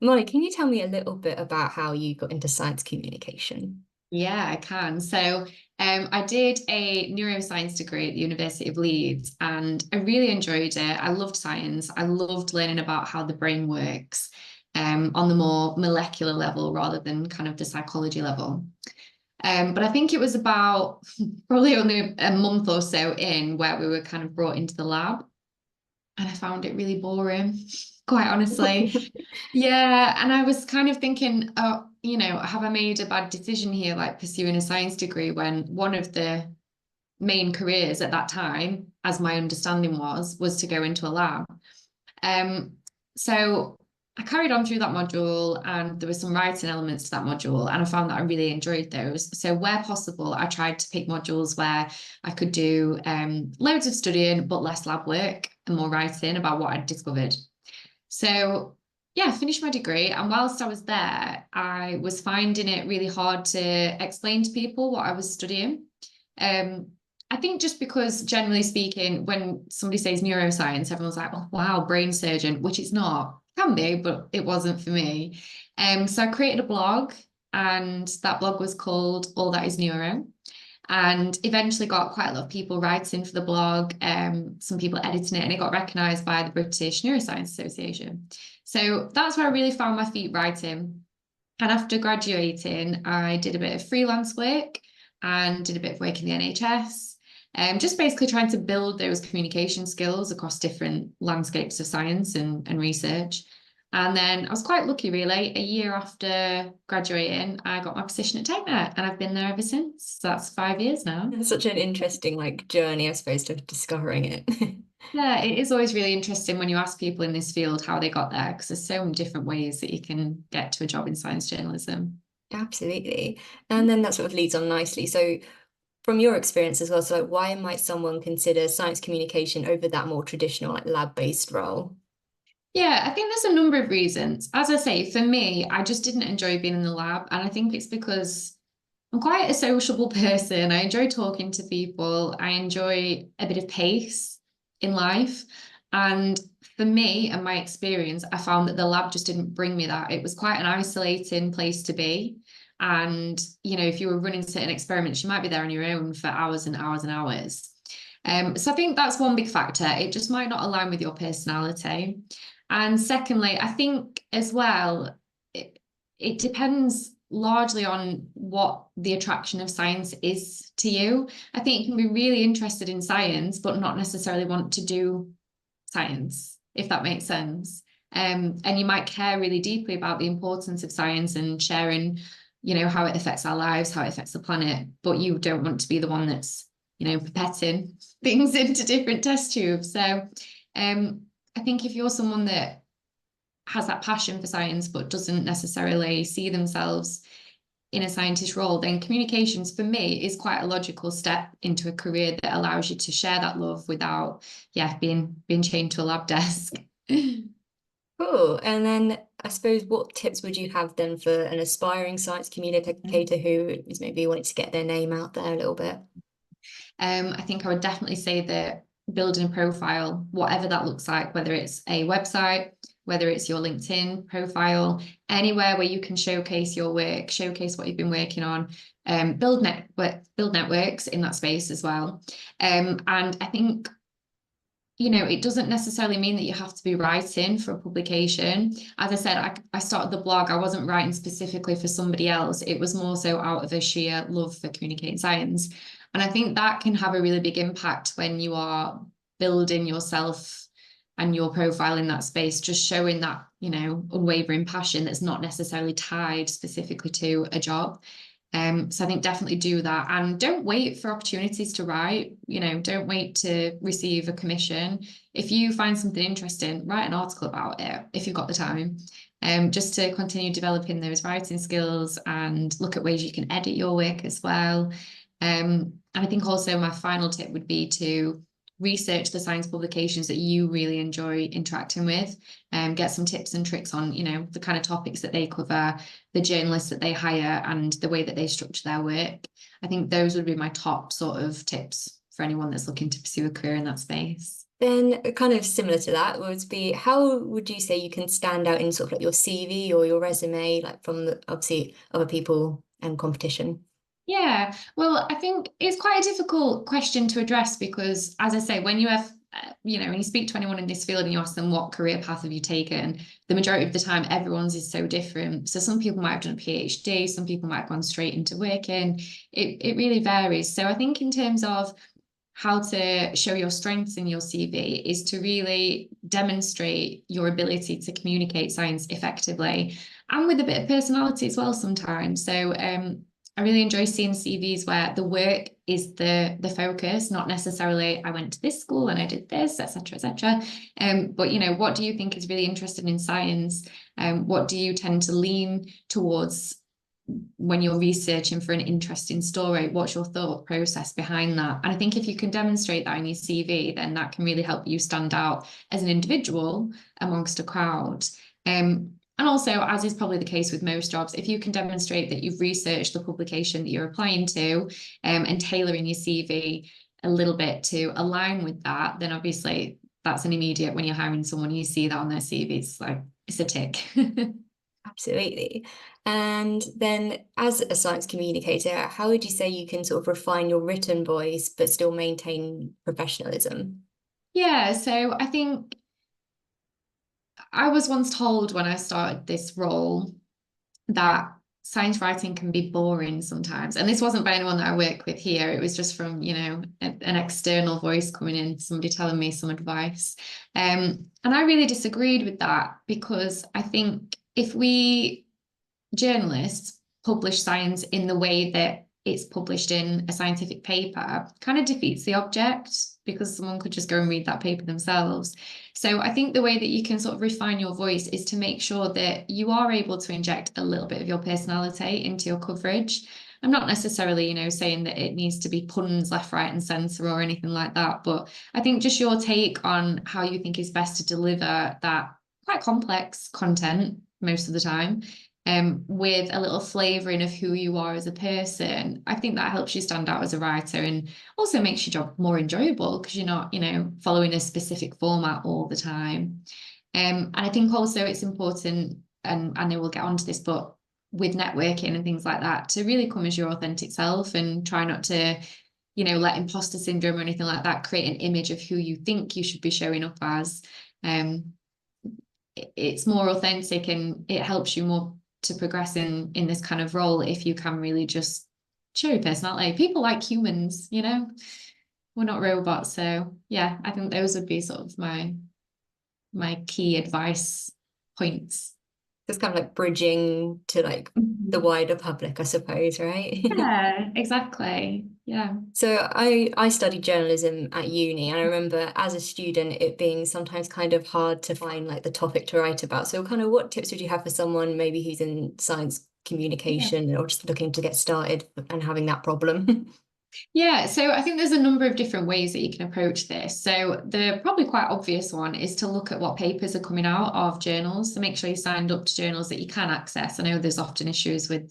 Molly, can you tell me a little bit about how you got into science communication? Yeah, I can. I did a neuroscience degree at the University of Leeds and I really enjoyed it. I loved science. I loved learning about how the brain works on the more molecular level rather than kind of the psychology level. But I think it was about probably only a month or so in where we were kind of brought into the lab and I found it really boring, quite honestly. Yeah, and I was kind of thinking, oh, have I made a bad decision here, like pursuing a science degree when one of the main careers at that time, as my understanding was to go into a lab. Um, so I carried on through that module, and there were some writing elements to that module, and I found that I really enjoyed those. So where possible, I tried to pick modules where I could do loads of studying but less lab work and more writing about what I'd discovered. So, yeah, I finished my degree. And whilst I was there, I was finding it really hard to explain to people what I was studying. Um, I think just because, generally speaking, when somebody says neuroscience, everyone's like, oh, wow, brain surgeon, which it's not. Can be, but it wasn't for me. So I created a blog, and that blog was called All That Is Neuro and eventually got quite a lot of people writing for the blog, some people editing it, and it got recognised by the British Neuroscience Association. So that's where I really found my feet writing. And after graduating, I did a bit of freelance work and did a bit of work in the NHS. Just basically trying to build those communication skills across different landscapes of science and research. And then I was quite lucky, really. A year after graduating, I got my position at TechNet, and I've been there ever since. So that's 5 years now. It's such an interesting journey, I suppose, to discovering it. Yeah, it is always really interesting when you ask people in this field how they got there, because there's so many different ways that you can get to a job in science journalism. Absolutely. And then that sort of leads on nicely. So from your experience as well, so why might someone consider science communication over that more traditional lab-based role? Yeah, I think there's a number of reasons. As I say, for me, I just didn't enjoy being in the lab. And I think it's because I'm quite a sociable person. I enjoy talking to people. I enjoy a bit of pace in life. And for me and my experience, I found that the lab just didn't bring me that. It was quite an isolating place to be. And, if you were running certain experiments, you might be there on your own for hours and hours and hours. So I think that's one big factor. It just might not align with your personality. And secondly, I think as well, it depends largely on what the attraction of science is to you. I think you can be really interested in science, but not necessarily want to do science, if that makes sense. And you might care really deeply about the importance of science and sharing, how it affects our lives, how it affects the planet, but you don't want to be the one that's, pipetting things into different test tubes. So I think if you're someone that has that passion for science but doesn't necessarily see themselves in a scientist role, then communications for me is quite a logical step into a career that allows you to share that love without, yeah, being chained to a lab desk. Cool. And then I suppose what tips would you have then for an aspiring science communicator who is maybe wanting to get their name out there a little bit? I think I would definitely say that building a profile, whatever that looks like, whether it's a website, whether it's your LinkedIn profile, anywhere where you can showcase your work, showcase what you've been working on, build networks in that space as well. And I think it doesn't necessarily mean that you have to be writing for a publication. As I said, I started the blog. I wasn't writing specifically for somebody else. It was more so out of a sheer love for communicating science. And I think that can have a really big impact when you are building yourself and your profile in that space, just showing that, unwavering passion that's not necessarily tied specifically to a job. So I think definitely do that and don't wait for opportunities to write. Don't wait to receive a commission. If you find something interesting, write an article about it if you've got the time. Just to continue developing those writing skills and look at ways you can edit your work as well. And I think also my final tip would be to research the science publications that you really enjoy interacting with and get some tips and tricks on, the kind of topics that they cover, the journalists that they hire and the way that they structure their work. I think those would be my top sort of tips for anyone that's looking to pursue a career in that space. Then kind of similar to that would be how would you say you can stand out in sort of like your CV or your resume, like from the, obviously other people and competition? Yeah, well, I think it's quite a difficult question to address because, as I say, when you have, when you speak to anyone in this field and you ask them what career path have you taken, the majority of the time, everyone's is so different. So some people might have done a PhD, some people might have gone straight into working. It really varies. So I think in terms of how to show your strengths in your CV is to really demonstrate your ability to communicate science effectively and with a bit of personality as well sometimes. So I really enjoy seeing CVs where the work is the focus, not necessarily I went to this school and I did this, etc., etc. But what do you think is really interesting in science? What do you tend to lean towards when you're researching for an interesting story? What's your thought process behind that? And I think if you can demonstrate that in your CV, then that can really help you stand out as an individual amongst a crowd. And also, as is probably the case with most jobs, if you can demonstrate that you've researched the publication that you're applying to, and tailoring your CV a little bit to align with that, then obviously that's an immediate, when you're hiring someone, you see that on their CV, it's like, it's a tick. Absolutely. And then as a science communicator, how would you say you can sort of refine your written voice but still maintain professionalism? Yeah, so I think I was once told when I started this role that science writing can be boring sometimes. And this wasn't by anyone that I work with here. It was just from, an external voice coming in, somebody telling me some advice. And I really disagreed with that because I think if we journalists publish science in the way that it's published in a scientific paper kind of defeats the object because someone could just go and read that paper themselves. So I think the way that you can sort of refine your voice is to make sure that you are able to inject a little bit of your personality into your coverage. I'm not necessarily, saying that it needs to be puns left, right, and centre or anything like that, but I think just your take on how you think is best to deliver that quite complex content most of the time, with a little flavoring of who you are as a person. I think that helps you stand out as a writer and also makes your job more enjoyable because you're not, following a specific format all the time. And I think also it's important, and I know we'll get onto this, but with networking and things like that, to really come as your authentic self and try not to, let imposter syndrome or anything like that create an image of who you think you should be showing up as. Um, it's more authentic and it helps you more to progress in this kind of role if you can really just show your personality. People like humans, we're not robots. So yeah, I think those would be sort of my key advice points. It's kind of like bridging to like the Mhm. wider public, I suppose, right? Yeah, exactly. Yeah. So I studied journalism at uni, and I remember as a student it being sometimes kind of hard to find like the topic to write about. So kind of what tips would you have for someone maybe who's in science Yeah. communication or just looking to get started and having that problem? Yeah, so I think there's a number of different ways that you can approach this. So the probably quite obvious one is to look at what papers are coming out of journals. So make sure you signed up to journals that you can access. I know there's often issues with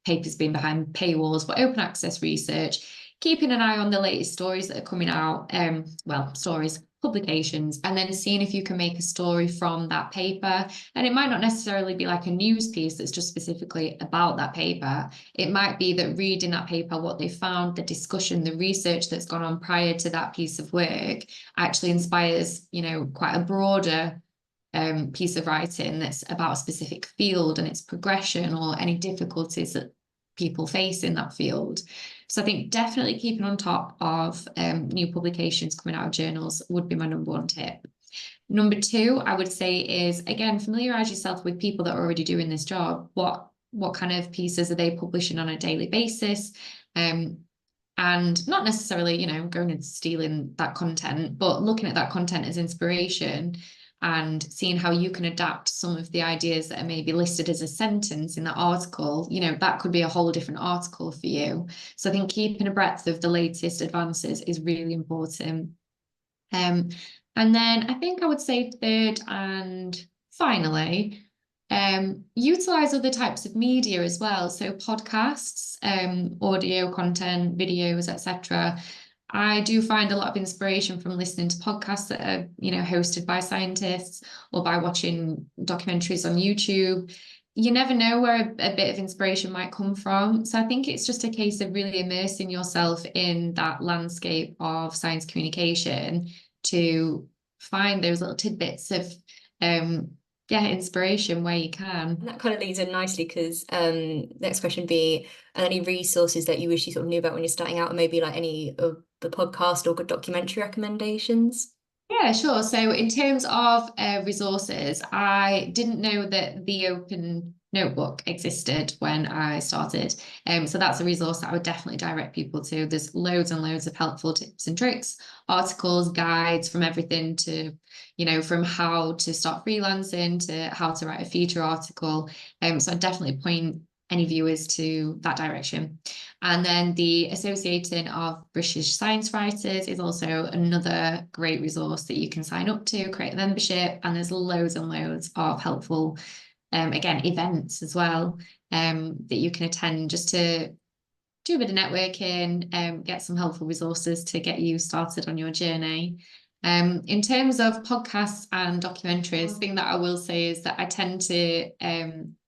papers being behind paywalls, but open access research, keeping an eye on the latest stories that are coming out, stories, publications, and then seeing if you can make a story from that paper. And it might not necessarily be like a news piece that's just specifically about that paper. It might be that reading that paper, what they found, the discussion, the research that's gone on prior to that piece of work actually inspires, quite a broader piece of writing that's about a specific field and its progression or any difficulties that people face in that field. So I think definitely keeping on top of new publications coming out of journals would be my number one tip. Number two, I would say is again, familiarize yourself with people that are already doing this job. What kind of pieces are they publishing on a daily basis? And not necessarily, going and stealing that content, but looking at that content as inspiration and seeing how you can adapt some of the ideas that are maybe listed as a sentence in that article, that could be a whole different article for you. So I think keeping a breadth of the latest advances is really important. Um, and then I think I would say third and finally, utilize other types of media as well. So podcasts, audio content, videos, etc. I do find a lot of inspiration from listening to podcasts that are, hosted by scientists or by watching documentaries on YouTube. You never know where a bit of inspiration might come from. So I think it's just a case of really immersing yourself in that landscape of science communication to find those little tidbits of inspiration where you can. And that kind of leads in nicely because next question would be any resources that you wish you sort of knew about when you're starting out, and maybe like any of the podcast or good documentary recommendations. Yeah, sure. So in terms of resources, I didn't know that the Open Notebook existed when I started. So that's a resource that I would definitely direct people to. There's loads and loads of helpful tips and tricks, articles, guides from everything to, from how to start freelancing to how to write a feature article. So I definitely point any viewers to that direction. And then the Association of British Science Writers is also another great resource that you can sign up to, create a membership, and there's loads and loads of helpful, again, events as well, that you can attend just to do a bit of networking, get some helpful resources to get you started on your journey. In terms of podcasts and documentaries, the thing that I will say is that I tend to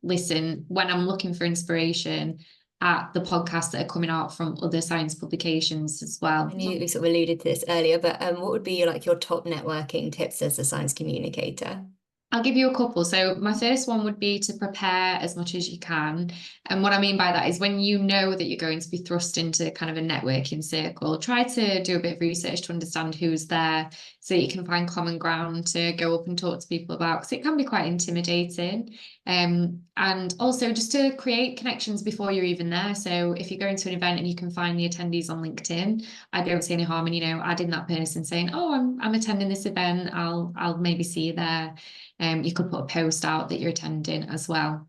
listen when I'm looking for inspiration at the podcasts that are coming out from other science publications as well. I knew we sort of alluded to this earlier, but what would be like your top networking tips as a science communicator? I'll give you a couple. So my first one would be to prepare as much as you can. And what I mean by that is when you know that you're going to be thrust into kind of a networking circle, try to do a bit of research to understand who's there so you can find common ground to go up and talk to people about, because it can be quite intimidating. And also just to create connections before you're even there. So if you're going to an event and you can find the attendees on LinkedIn, I don't see any harm in, adding that person saying, oh, I'm attending this event. I'll maybe see you there. You could put a post out that you're attending as well.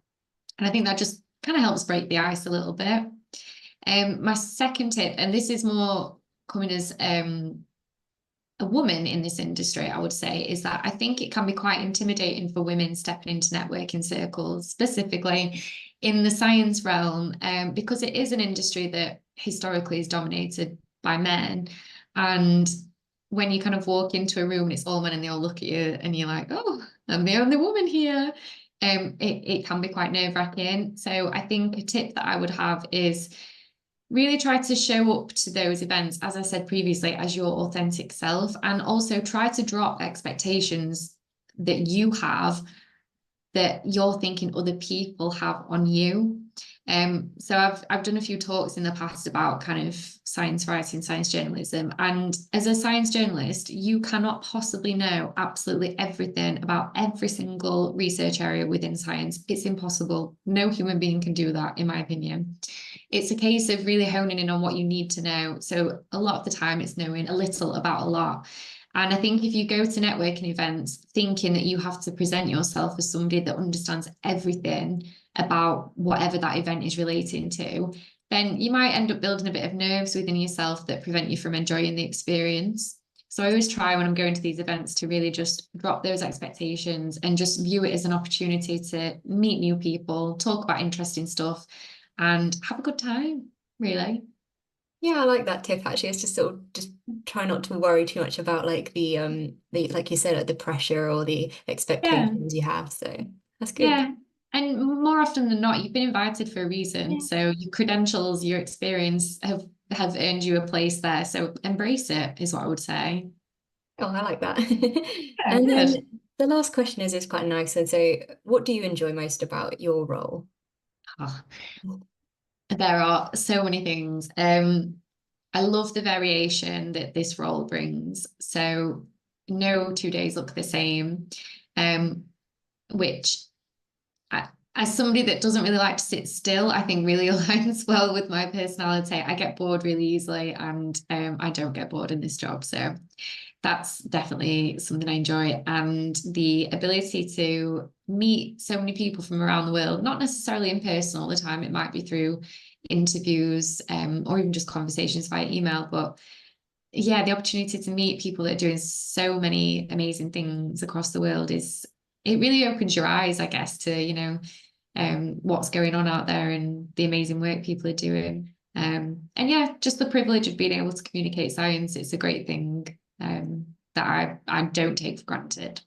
And I think that just kind of helps break the ice a little bit. My second tip, and this is more coming as a woman in this industry, I would say, is that I think it can be quite intimidating for women stepping into networking circles, specifically in the science realm, because it is an industry that historically is dominated by men. And when you kind of walk into a room and it's all men and they all look at you and you're like, oh, I'm the only woman here. It can be quite nerve-wracking. So I think a tip that I would have is really try to show up to those events, as I said previously, as your authentic self, and also try to drop expectations that you have that you're thinking other people have on you. So I've done a few talks in the past about kind of science writing, science journalism. And as a science journalist, you cannot possibly know absolutely everything about every single research area within science. It's impossible. No human being can do that, in my opinion. It's a case of really honing in on what you need to know. So a lot of the time it's knowing a little about a lot. And I think if you go to networking events thinking that you have to present yourself as somebody that understands everything about whatever that event is relating to, then you might end up building a bit of nerves within yourself that prevent you from enjoying the experience. So I always try when I'm going to these events to really just drop those expectations and just view it as an opportunity to meet new people, talk about interesting stuff, and have a good time, really. Yeah, I like that tip actually. It's just sort of just try not to worry too much about like the like you said, like the pressure or the Yeah, expectations you have. So that's good. yeah. And more often than not, you've been invited for a reason. Yeah. So your credentials, your experience have earned you a place there. So embrace it is what I would say. Oh, I like that. Yeah, And good. then the last question is quite nice. And so what do you enjoy most about your role? Oh, there are so many things. I love the variation that this role brings. So no 2 days look the same, which as somebody that doesn't really like to sit still, I think really aligns well with my personality. I get bored really easily and I don't get bored in this job. So that's definitely something I enjoy. And the ability to meet so many people from around the world, not necessarily in person all the time, it might be through interviews or even just conversations via email. But yeah, the opportunity to meet people that are doing so many amazing things across the world it really opens your eyes, I guess, to, what's going on out there and the amazing work people are doing. And yeah, just the privilege of being able to communicate science. It's a great thing that I don't take for granted.